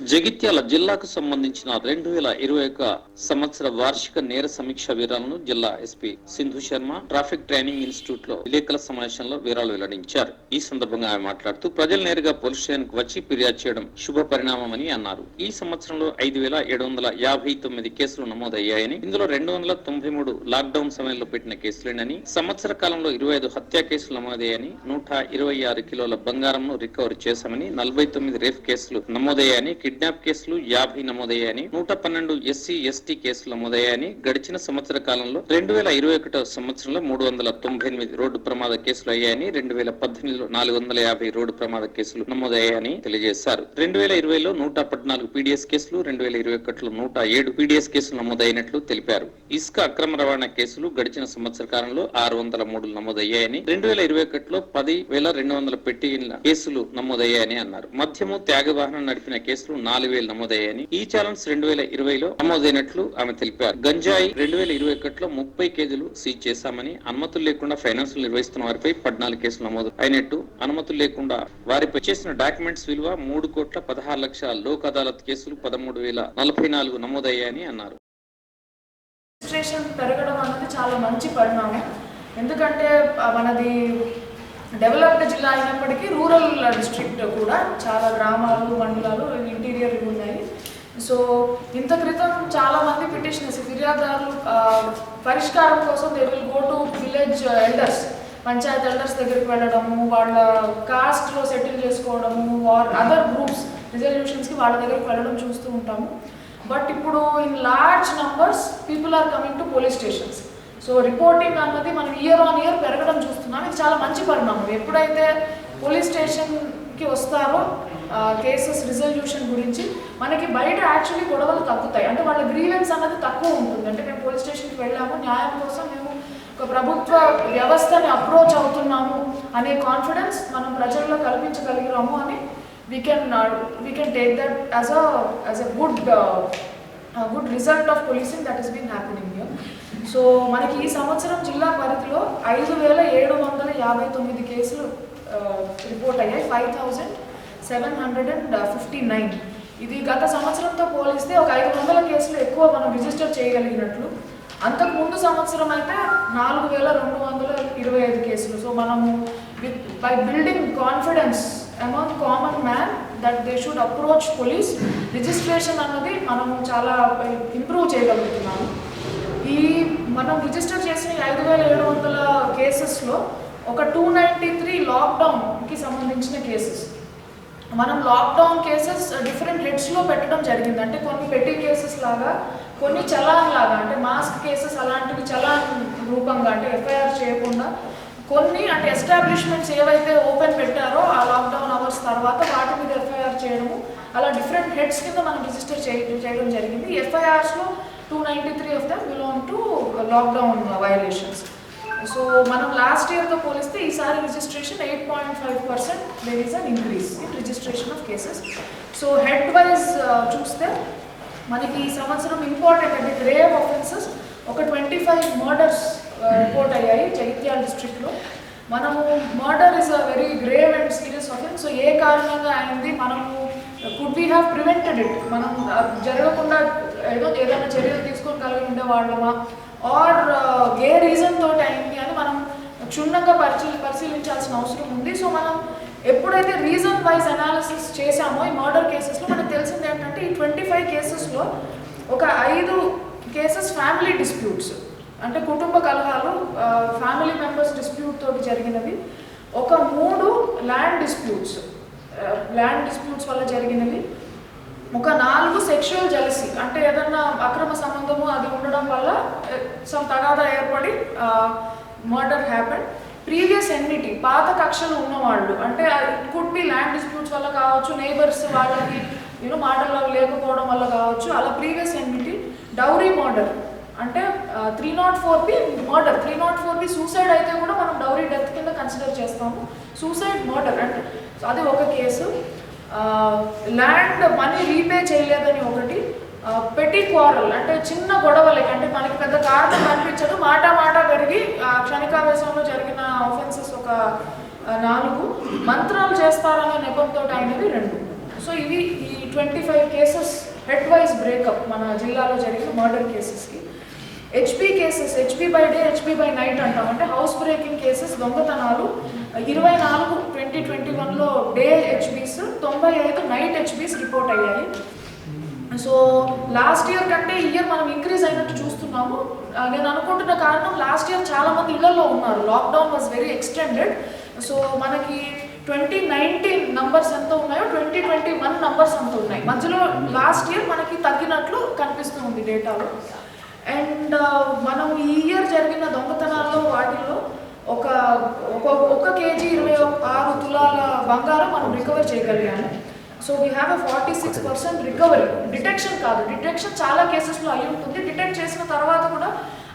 జగిత్యాల జిల్లాకు సంబంధించిన 2021 సంవత్సర వార్షిక నేర సమీక్ష వివరాలను జిల్లా SP Sindhu Sharma traffic training institute లో విలేకరుల సమావేశంలో వివరాలు వెల్లడించారు. ఈ సందర్భంగా ఆమె మాట్లాడుతూ ప్రజలు నేరుగా పోలీస్ స్టేషన్ కు వచ్చి ఫిర్యాదు చేయడం శుభ పరిణామమని అన్నారు. ఈ సంవత్సరంలో 5759 కేసులు నమోదయ్యాయని, ఇందులో 293 లాక్డౌన్ సమయంలో పెట్టిన కేసులేనని, సంవత్సర కాలంలో 25 హత్య కేసులు నమోదయ్యాయని, 126 కిలోల బంగారంను రికవరీ చేశామని, 49 రేప్ కేసులు నమోదయ్యాయని, కిడ్నాప్ కేసులు 50 నమోదయ్యాయని, 112 ఎస్సీ ఎస్టీ కేసులు నమోదయ్యాయని, గడిచిన సంవత్సర కాలంలో 2021 సంవత్సరంలో 398 రోడ్డు ప్రమాద కేసులు అయ్యాయని, 2018లో 450 రోడ్డు ప్రమాద కేసులు నమోదయ్యాయని తెలియజేశారు. 2020లో 114 పీడీఎస్ కేసులు, 2021లో 107 పీడీఎస్ కేసులు నమోదైనట్లు తెలిపారు. ఇసుక అక్రమ రవాణా కేసులు గడిచిన సంవత్సర కాలంలో 603 నమోదయ్యాయని, 2021లో 10,200 పెట్టిన కేసులు నమోదయ్యాయని అన్నారు. మద్యము త్యాగ వాహనం నడిపిన కేసులు 4,000 నమోదయ్యాయని, ఈ ఛాలెంజ్ 2020లో నమోదైనట్లు ఆమె తెలిపారు. గంజాయి 2021లో 30 కేజీలు సీజ్ చేశామని, అనుమతులు లేకుండా ఫైనాన్స్ నిర్వహిస్తున్న వారిపై 14 కేసులు నమోదు అయినట్టు, అనుమతులు లేకుండా వారిపై చేసిన డాక్యుమెంట్స్ విలువ 3,16,00,000 లోక్ అదాలత్ కేసులు 13,044 నమోదయ్యాయని అన్నారు. పెరగడం అనేది చాలా మంచి పరిణామం. ఎందుకంటే మనది డెవలప్డ్ జిల్లా అయినప్పటికీ రూరల్ డిస్ట్రిక్ట్ కూడా చాలా గ్రామాలు, మండలాలు, ఇంటీరియర్ ఉన్నాయి. సో ఇంత క్రితం చాలా మంది పిటిషనర్స్, ఫిర్యాదుదారులు పరిష్కారం కోసం they will go to village elders, Panchayat elders దగ్గరికి వెళ్ళడము, వాళ్ళ కాస్ట్లో సెటిల్ చేసుకోవడము, ఆర్ అదర్ గ్రూప్స్ రిజల్యూషన్స్కి వాళ్ళ దగ్గరికి వెళ్ళడం చూస్తూ ఉంటాము. బట్ ఇప్పుడు in large numbers people are coming to police stations. So reporting అన్నది మనం ఇయర్ ఆన్ ఇయర్ పెరగడం చూస్తున్నాం. ఇది చాలా మంచి పరిణామం. ఎప్పుడైతే పోలీస్ స్టేషన్కి వస్తారో కేసెస్ రిజల్యూషన్ గురించి మనకి బయట యాక్చువల్లీ గొడవలు తగ్గుతాయి. అంటే వాళ్ళ గ్రీవెన్స్ అన్నది తక్కువ ఉంటుంది. అంటే మేము పోలీస్ స్టేషన్కి వెళ్ళాము, న్యాయం కోసం మేము ఒక ప్రభుత్వ వ్యవస్థని అప్రోచ్ అవుతున్నాము అనే కాన్ఫిడెన్స్ మనం ప్రజల్లో కల్పించగలిగాము అని we can take that as a good result of policing that has been happening here. So మనకి ఈ సంవత్సరం జిల్లా పరిధిలో 5,759 కేసులు రిపోర్ట్ అయ్యాయి, 5,759. ఇది గత సంవత్సరంతో పోలిస్తే ఒక 500 కేసులు ఎక్కువ మనం రిజిస్టర్ చేయగలిగినట్లు. అంతకు ముందు సంవత్సరం అయితే 4,225 కేసులు. సో మనము by building confidence among common man that they should approach police, registration అన్నది మనము చాలా ఇంప్రూవ్ చేయగలుగుతున్నాము. ఈ మనం రిజిస్టర్ చేసిన 5,700 కేసెస్లో ఒక 293 లాక్డౌన్కి సంబంధించిన కేసెస్. మనం లాక్డౌన్ కేసెస్ డిఫరెంట్ హెడ్స్లో పెట్టడం జరిగింది. అంటే కొన్ని పెట్టి కేసెస్ లాగా, కొన్ని చలాన్ లాగా, అంటే మాస్క్ కేసెస్ అలాంటివి చలాన్ రూపంగా, అంటే ఎఫ్ఐఆర్ చేయకుండా, కొన్ని అంటే ఎస్టాబ్లిష్మెంట్స్ ఏవైతే ఓపెన్ పెట్టారో ఆ లాక్డౌన్ అవర్స్ తర్వాత వాటి మీద ఎఫ్ఐఆర్ చేయడము, అలా డిఫరెంట్ హెడ్స్ కింద మనం రిజిస్టర్ చేయడం జరిగింది. ఎఫ్ఐఆర్స్లో 293 of them belong to lockdown violations. So మనం లాస్ట్ ఇయర్తో పోలిస్తే ఈసారి registration 8.5% there is an increase in registration of cases. So head wise చూస్తే మనకి ఈ సంవత్సరం ఇంపార్టెంట్ అంటే గ్రేవ్ ఆఫెన్సెస్ ఒక 25 మర్డర్స్ రిపోర్ట్ అయ్యాయి జగిత్యాల డిస్ట్రిక్ట్లో. మనము murder is a very grave and serious offence. So ఏ కారణంగా అయింది, మనము could we have prevented it, మనం జరగకుండా ఏదైనా చర్యలు తీసుకొని కలిగి ఉండేవాళ్ళమా, ఆర్ ఏ రీజన్ తోటి అయింది అని మనం క్షుణ్ణంగా పరిశీలించాల్సిన అవసరం ఉంది. సో మనం ఎప్పుడైతే రీజన్ వైజ్ అనాలిసిస్ చేశామో ఈ మర్డర్ కేసెస్లో మనకు తెలిసింది ఏంటంటే ఈ 25 కేసెస్లో ఒక 5 కేసెస్ ఫ్యామిలీ డిస్ప్యూట్స్, అంటే కుటుంబ కలహాలు, ఫ్యామిలీ మెంబర్స్ డిస్ప్యూట్ తోటి జరిగినవి. ఒక 3 ల్యాండ్ డిస్ప్యూట్స్ వల్ల జరిగినవి. ఒక 4 సెక్షువల్ జెలసీ, అంటే ఏదన్నా అక్రమ సంబంధము అది ఉండడం వల్ల సమ్ తగాదా ఏర్పడి మర్డర్ హ్యాపెన్. ప్రీవియస్ ఎన్మిటీ, పాత కక్షలు ఉన్నవాళ్ళు, అంటే it could B land disputes వల్ల కావచ్చు, నేబర్స్ వాళ్ళకి మాటల్లో లేకపోవడం వల్ల కావచ్చు, అలా ప్రీవియస్ ఎన్మిటీ. డౌరీ మర్డర్, అంటే 304B మర్డర్, 304B సూసైడ్ అయితే కూడా మనం డౌరీ డెత్ కింద కన్సిడర్ చేస్తాము. సూసైడ్ మర్డర్ అంటే అది ఒక కేసు. ల్యాండ్ మనీ రీపే చేయలేదని ఒకటి. పెట్టి క్వారల్, అంటే చిన్న గొడవలకి, అంటే మనకి పెద్ద కారణం కనిపించదు, మాట పెరిగి క్షణికావేశంలో జరిగిన ఆఫెన్సెస్ ఒక 4. మంత్రాలు చేస్తారనే నెపంతో అయినవి 2. సో ఇవి ఈ 25 కేసెస్ హెడ్ వైజ్ బ్రేకప్ మన జిల్లాలో జరిగిన మర్డర్ కేసెస్కి. HP cases, HP by day, HP by night అంటాం, అంటే హౌస్ బ్రేకింగ్ కేసెస్, దొంగతనాలు 24 2021లో day HBs, 95 night HBs report అయ్యాయి. సో లాస్ట్ ఇయర్ కంటే ఈ ఇయర్ మనం ఇంక్రీజ్ అయినట్టు చూస్తున్నాము. నేను అనుకుంటున్న కారణం లాస్ట్ ఇయర్ చాలా మంది ఇళ్లలో ఉన్నారు, lockdown was very extended. So మనకి 2019 నంబర్స్ ఎంత ఉన్నాయో 2021 నంబర్స్ ఎంత ఉన్నాయి, మధ్యలో లాస్ట్ ఇయర్ మనకి తగ్గినట్లు కనిపిస్తూ ఉంది డేటాలో. అండ్ మనం ఈ ఇయర్ జరిగిన దొంగతనాల్లో వాటిల్లో ఒక కేజీ 26 తులాల బంగారం మనం రికవర్ చేయగలిగాము. So we have 46% recovery. Detection కాదు, డిటెక్షన్ చాలా కేసెస్లో అయి ఉంటుంది. డిటెక్ట్ చేసిన తర్వాత కూడా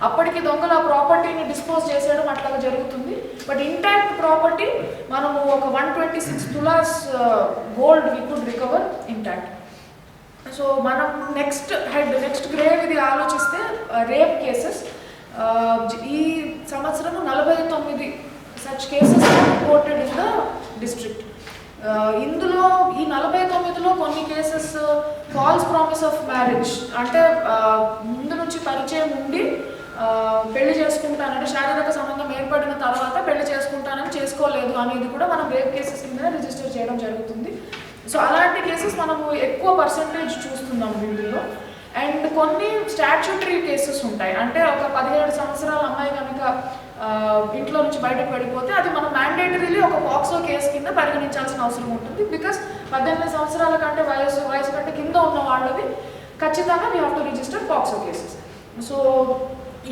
అప్పటికి దొంగల ప్రాపర్టీని డిస్పోజ్ చేసేయడం అట్లాగా జరుగుతుంది. బట్ ఇంటాక్ట్ ప్రాపర్టీ మనము ఒక 126 tolas gold we could recover intact. So మనం నెక్స్ట్ గ్రేవ్ ఇది ఆలోచిస్తే రేప్ కేసెస్. ఈ సంవత్సరం 49 such cases reported in the district. ఇందులో ఈ 49లో కొన్ని cases falls promise of marriage, అంటే ముందు నుంచి పరిచయం ఉండి పెళ్లి చేసుకుంటానంటే శారీరక సంబంధం ఏర్పడిన తర్వాత పెళ్లి చేసుకుంటానని చేసుకోలేదు అనేది కూడా మనం రేప్ కేసెస్ కింద రిజిస్టర్ చేయడం జరుగుతుంది. సో అలాంటి కేసెస్ మనము ఎక్కువ పర్సెంటేజ్ చూస్తున్నాం వీటిల్లో. అండ్ కొన్ని స్టాట్యూటరీ కేసెస్ ఉంటాయి, అంటే ఒక 17 సంవత్సరాల అమ్మాయి కనుక ఇంట్లో నుంచి బయటకు వెళ్ళిపోతే అది మనం మ్యాండేటరీలీ ఒక పాక్సో కేసు కింద పరిగణించాల్సిన అవసరం ఉంటుంది. బికాస్ 18 సంవత్సరాల కంటే వయసు కంటే కింద ఉన్న వాళ్ళది ఖచ్చితంగా we have to register POCSO cases. So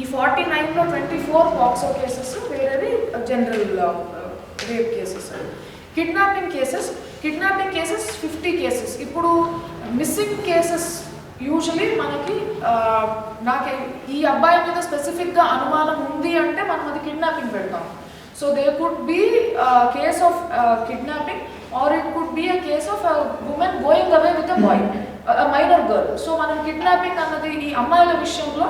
ఈ 49లో 24 పాక్సో కేసెస్, వేరేది general rape cases. Kidnapping cases 50 cases. ఇప్పుడు మిస్సింగ్ కేసెస్ యూజువలీ మనకి నాకు ఈ అబ్బాయి మీద స్పెసిఫిక్గా అనుమానం ఉంది అంటే మనం అది కిడ్నాపింగ్ పెడతాం. So they could be case of kidnapping or it could be a case of women going away with a boy, minor girl. So మనం కిడ్నాపింగ్ అన్నది ఈ అమ్మాయిల విషయంలో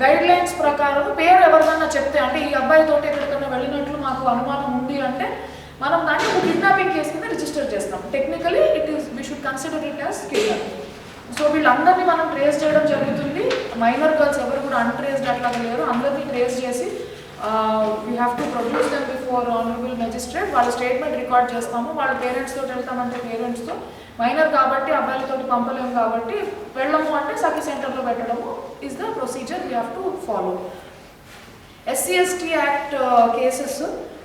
గైడ్ లైన్స్ ప్రకారం పేరు ఎవరికన్నా చెప్తే, అంటే ఈ అబ్బాయితో ఎక్కడికైనా వెళ్ళినట్లు మాకు అనుమానం ఉంది అంటే మనం దాన్ని ఒక కిడ్నాపింగ్ కేసు కింద రిజిస్టర్ చేస్తాం. Technically we should consider it as kidnapping. So వీళ్ళందరినీ మనం ట్రేస్ చేయడం జరుగుతుంది. మైనర్ గర్ల్స్ ఎవరు కూడా అన్ట్రేస్డ్ అట్లాగా లేరు, అందరినీ ట్రేస్ చేసి we have to produce them before honourable magistrate. వాళ్ళ స్టేట్మెంట్ రికార్డ్ చేస్తాము. వాళ్ళ పేరెంట్స్తో వెళ్తామంటే పేరెంట్స్తో, మైనర్ కాబట్టి అబ్బాయిలతో పంపలేము కాబట్టి వెళ్ళము అంటే సఖీ సెంటర్లో పెట్టడము is the procedure we have to follow. SC/ST act cases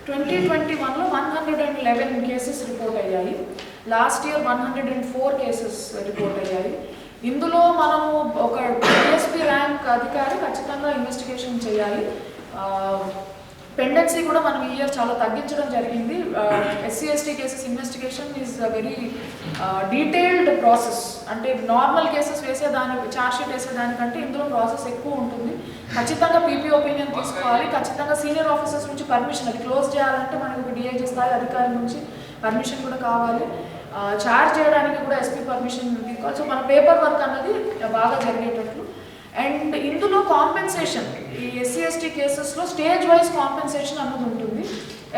2021లో 111 కేసెస్ రిపోర్ట్ అయ్యాయి. లాస్ట్ ఇయర్ 104 కేసెస్ రిపోర్ట్ అయ్యాయి. ఇందులో మనము ఒక DSP ర్యాంక్ అధికారి ఖచ్చితంగా ఇన్వెస్టిగేషన్ చేయాలి. పెండెన్సీ కూడా మనం ఈ ఇయర్ చాలా తగ్గించడం జరిగింది. SC/ST cases investigation is very detailed process. అంటే నార్మల్ కేసెస్ ఛార్జ్షీట్ వేసేదానికంటే ఇందులో ప్రాసెస్ ఎక్కువ ఉంటుంది. ఖచ్చితంగా PP ఒపీనియన్ తీసుకోవాలి. ఖచ్చితంగా సీనియర్ ఆఫీసర్స్ నుంచి పర్మిషన్, అది క్లోజ్ చేయాలంటే మనకి ఒక DIG స్థాయి అధికారి నుంచి పర్మిషన్ కూడా కావాలి. ఛార్జ్ చేయడానికి కూడా SP పర్మిషన్ తీసుకోవాలి. సో మన పేపర్ వర్క్ అన్నది బాగా జరిగేటట్లు. అండ్ ఇందులో కాంపెన్సేషన్, ఈ SC/ST కేసెస్లో స్టేజ్ వైజ్ కాంపెన్సేషన్ అన్నది ఉంటుంది.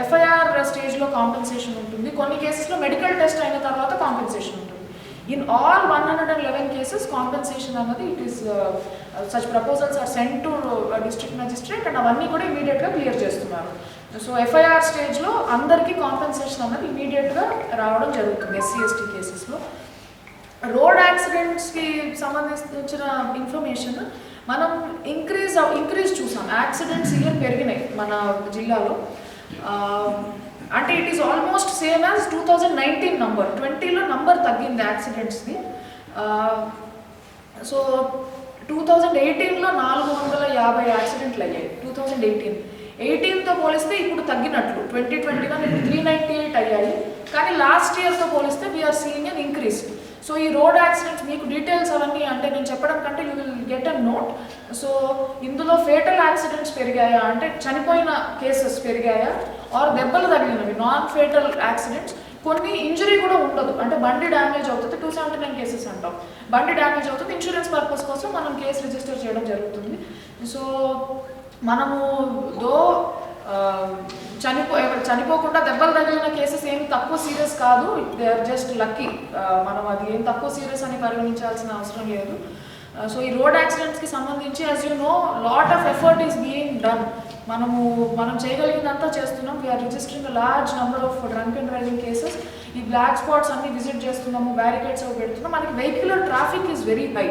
FIR స్టేజ్లో కాంపెన్సేషన్ ఉంటుంది. కొన్ని కేసెస్లో మెడికల్ టెస్ట్ అయిన తర్వాత కాంపెన్సేషన్ ఉంటుంది. ఇన్ ఆల్ 111 కేసెస్ కాంపెన్సేషన్ అన్నది it is such proposals are sent to district magistrate and అవన్నీ కూడా ఇమీడియట్గా క్లియర్ చేస్తున్నారు. సో FIR స్టేజ్లో అందరికీ కాంపెన్సేషన్ అన్నది ఇమీడియట్గా రావడం జరుగుతుంది SC/ST కేసెస్లో. రోడ్ యాక్సిడెంట్స్కి సంబంధించిన ఇన్ఫర్మేషన్ మనం ఇంక్రీజ్ చూసాం. యాక్సిడెంట్స్ ఇయర్ పెరిగినాయి మన జిల్లాలో. అంటే it is almost same as 2019 number. 20లో నంబర్ తగ్గింది యాక్సిడెంట్స్ది. సో 2018లో 450 యాక్సిడెంట్లు అయ్యాయి. 2018తో పోలిస్తే ఇప్పుడు తగ్గినట్లు. 2021 ఇప్పుడు 398 అయ్యాయి. కానీ లాస్ట్ ఇయర్తో పోలిస్తే we are seeing an increase. So ఈ రోడ్ యాక్సిడెంట్స్ మీకు డీటెయిల్స్ అవన్నీ అంటే నేను చెప్పడం కంటే you will get a note. So ఇందులో ఫేటల్ యాక్సిడెంట్స్ పెరిగాయా అంటే చనిపోయిన కేసెస్ పెరిగాయా, ఆర్ దెబ్బలు తగిలినవి నాన్ ఫేటల్ యాక్సిడెంట్స్. కొన్ని ఇంజరీ కూడా ఉండదు, అంటే బండి డ్యామేజ్ అవుతుంది. 279 కేసెస్ అంటాం. బండి డ్యామేజ్ అవుతుంది, ఇన్సూరెన్స్ పర్పస్ కోసం మనం కేసు రిజిస్టర్ చేయడం జరుగుతుంది. సో మనము చనిపోకుండా దెబ్బలు తగిలిన కేసెస్ ఏమి తక్కువ సీరియస్ కాదు. They are just lucky. మనం అది ఏం తక్కువ సీరియస్ అని పరిగణించాల్సిన అవసరం లేదు. సో ఈ రోడ్ యాక్సిడెంట్స్కి సంబంధించి as you know lot of effort is being done. మనం చేయగలిగినంతా చేస్తున్నాం. We are registering large number of drunk and driving cases. ఈ బ్లాక్ స్పాట్స్ అన్ని విజిట్ చేస్తున్నాము, బ్యారికేడ్స్ అవి పెడుతున్నాం. మనకి vehicular traffic is very high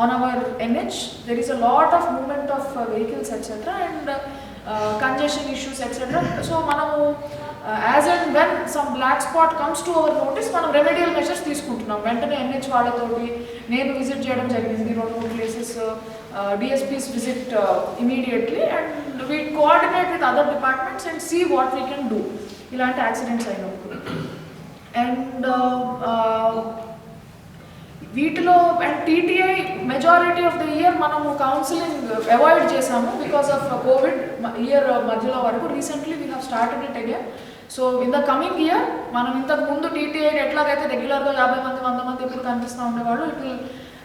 on our NH. There is a lot of movement of vehicles etc. and congestion issues etc. So manamu as and when some black spot comes to our notice, manam remedial measures తీసుకుంటున్నాం. వెంటనే NH వాళ్ళతోటి నేను visit చేయడం జరిగింది 2-3 places. DSPs visit immediately and we coordinate with other departments and see what we can do ఇలాంటి accidents అయినప్పుడు. And వీటిలో and TTI majority of the year మనము కౌన్సిలింగ్ అవాయిడ్ చేసాము బికాస్ ఆఫ్ కోవిడ్ ఇయర్ మధ్యలో వరకు. Recently we have started it again. So in the coming year మనం ఇంతకు ముందు TTI ఎట్లాగైతే రెగ్యులర్గా 50 మంది 100 మంది ఎప్పుడు కనిపిస్తూ ఉండేవాళ్ళు, it will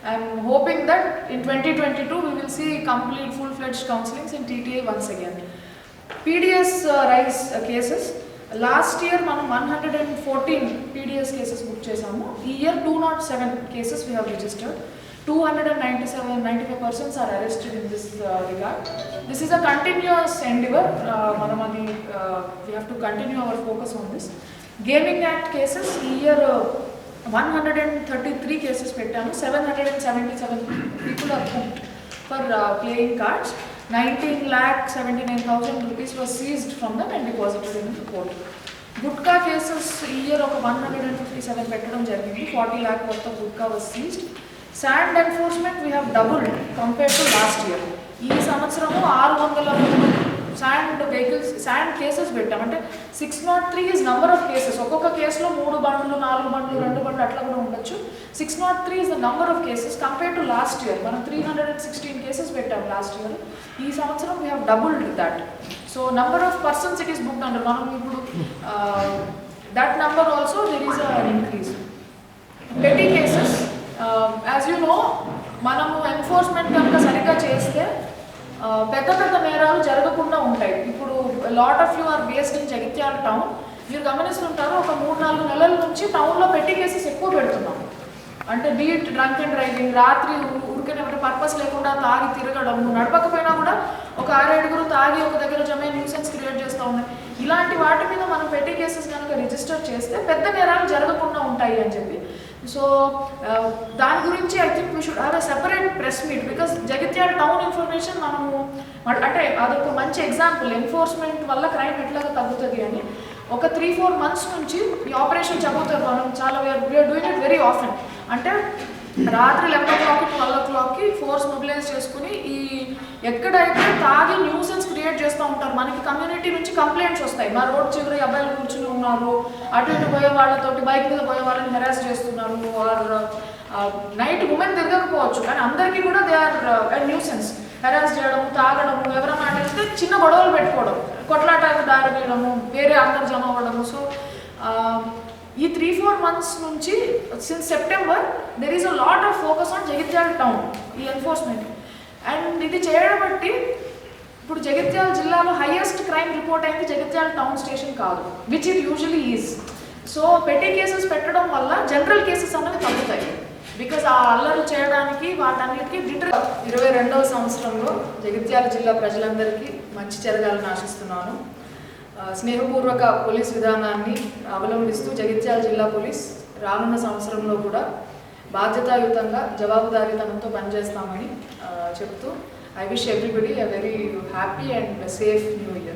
I'm hoping that in 2022 we will see complete full fledged counsellings in TTI once again. PDS rice cases last year మనం 114 PDS కేసెస్ బుక్ చేసాము. ఈ year 207 cases we have registered. 297 95% are arrested in this regard. This is a continuous endeavour. మనం అది we have to continue our focus on this. Gaming act cases ఈ year 133 cases పెట్టాము. 777 people are booked for playing cards. 19,79,000 rupees was seized from them and deposited in the court. Gutka cases ఈ year ఒక 157 పెట్టడం జరిగింది. 40 lakh worth of Gutka was seized. Sand enforcement we have doubled compared to last year. ఈ సంవత్సరము 600 sand cases పెట్టాం. అంటే 603 is number of cases. ఒక్కొక్క కేసులో 3 బండ్లు 4 బండ్లు 2 బండ్లు అట్లా కూడా ఉండొచ్చు. 603 is the number of cases compared to last year. మనం 316 cases పెట్టాం లాస్ట్ ఇయర్. ఈ సంవత్సరం we have doubled that. So number of persons it is booked under, మనం ఇప్పుడు that number also there is an increase. Petty cases as you know మనము enforcement కనుక సరిగ్గా చేస్తే పెద్ద పెద్ద నేరాలు జరగకుండా ఉంటాయి. ఇప్పుడు lot of you are based in Jagtial town. మీరు గమనిస్తుంటారు ఒక 3-4 నెలల నుంచి టౌన్లో పెట్టి కేసెస్ ఎక్కువ పెడుతున్నాం. అంటే బీట్ డ్రంక్ అండ్ డ్రైవింగ్, రాత్రి ఊరికే పర్పస్ లేకుండా తాగి తిరగడం, నడపకపోయినా కూడా ఒక 6-7 తాగి ఒక దగ్గర జమే న్యూసెన్స్ క్రియేట్ చేస్తూ ఉన్నాయి. ఇలాంటి వాటి మీద మనం పెట్టి కేసెస్ కనుక రిజిస్టర్ చేస్తే పెద్ద నేరాలు జరగకుండా ఉంటాయి అని చెప్పి. సో దాని గురించి I think we should have a separate press meet. Because Jagtial town information మనము అంటే అదొక మంచి ఎగ్జాంపుల్ ఎన్ఫోర్స్మెంట్ వల్ల క్రైమ్ ఎట్లాగా తగ్గుతుంది అని. ఒక 3-4 months నుంచి ఈ ఆపరేషన్ చదువుతారు మనం చాలా. We are doing it very often. అంటే రాత్రి 11 o'clock 12 o'clock ఫోర్స్ మొబిలైజ్ చేసుకుని ఈ ఎక్కడైతే తాగి న్యూసెన్స్ క్రియేట్ చేస్తూ ఉంటారు, మనకి కమ్యూనిటీ నుంచి కంప్లైంట్స్ వస్తాయి. మా రోడ్ చివరి అబ్బాయిలు కూర్చుని ఉన్నారు, అటు ఇటు పోయే వాళ్ళతోటి బైక్ మీద పోయే వాళ్ళని హెరాస్ చేస్తున్నారు, ఆర్ నైట్ ఉమెన్ తిరగకపోవచ్చు కానీ అందరికీ కూడా దే ఆర్ న్యూసెన్స్. హెరాస్ చేయడము, తాగడము, ఎవరైనా మాట్లాడితే చిన్న గొడవలు పెట్టుకోవడం, కొట్లాటకు దారి తీయడము, వేరే అందరు జమ అవ్వడము. సో ఈ 3-4 months నుంచి since September there is a lot of focus on Jagtial town ఈ ఎన్ఫోర్స్మెంట్. అండ్ ఇది చేయడం బట్టి ఇప్పుడు జగిత్యాల జిల్లాలో హైయెస్ట్ క్రైమ్ రిపోర్ట్ అయింది జగిత్యాల టౌన్ స్టేషన్ కాదు, which it usually is. So పెట్టి కేసెస్ పెట్టడం వల్ల జనరల్ కేసెస్ అనేవి తగ్గుతాయి. బికాజ్ ఆ అల్లరి చేయడానికి వాటన్నిటికీ 22వ సంవత్సరంలో జగిత్యాల జిల్లా ప్రజలందరికీ మంచి జరగాలని ఆశిస్తున్నాను. స్నేహపూర్వక పోలీస్ విధానాన్ని అవలంబిస్తూ జగిత్యాల జిల్లా పోలీస్ రానున్న సంవత్సరంలో కూడా బాధ్యతాయుతంగా జవాబుదారీతనంతో పనిచేస్తామని చెప్తూ I wish everybody a very happy and safe new year.